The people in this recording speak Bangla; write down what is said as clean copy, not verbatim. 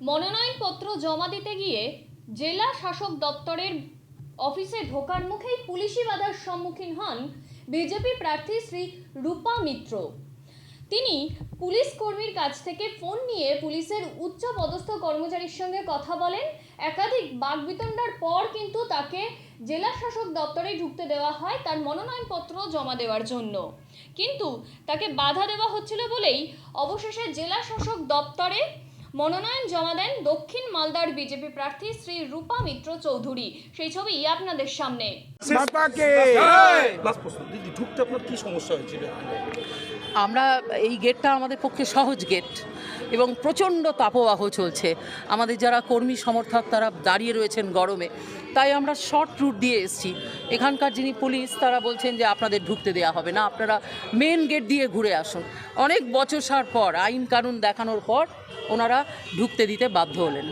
মনোনয়নপত্র জমা দিতে গিয়ে জেলা শাসক দপ্তরের অফিসে ঢোকার মুখেই পুলিশি বাধার সম্মুখীন হন বিজেপি প্রার্থী শ্রী রূপা মিত্র। তিনি পুলিশ কর্মীর কাছ থেকে ফোন নিয়ে পুলিশের উচ্চ পদস্থ কর্মচারীর সঙ্গে কথা বলেন। একাধিক বাকবিতণ্ডার পর কিন্তু তাকে জেলা শাসক দপ্তরে ঢুকতে দেওয়া হয় তার মনোনয়নপত্র জমা দেওয়ার জন্য, কিন্তু তাকে বাধা দেওয়া হচ্ছিল বলেই অবশেষে জেলা শাসক দপ্তরে মনোনয়ন জমা দেন দক্ষিণ মালদার বিজেপি প্রার্থী শ্রী রূপা মিত্র চৌধুরী। সেই ছবি আপনাদের সামনে। ঢুকতে আপনার কি সমস্যা হয়েছিল? আমরা এই গেটটা আমাদের পক্ষে সহজ গেট এবং প্রচণ্ড তাপবাহ চলছে। আমাদের যারা কর্মী সমর্থক তারা দাঁড়িয়ে রয়েছেন গরমে, তাই আমরা শর্ট রুট দিয়ে এসেছি। এখানকার যিনি পুলিশ তারা বলছেন যে আপনাদের ঢুকতে দেওয়া হবে না, আপনারা মেন গেট দিয়ে ঘুরে আসুন। অনেক বচসার পর, আইন কানুন দেখানোর পর ওনারা ঢুকতে দিতে বাধ্য হলেন।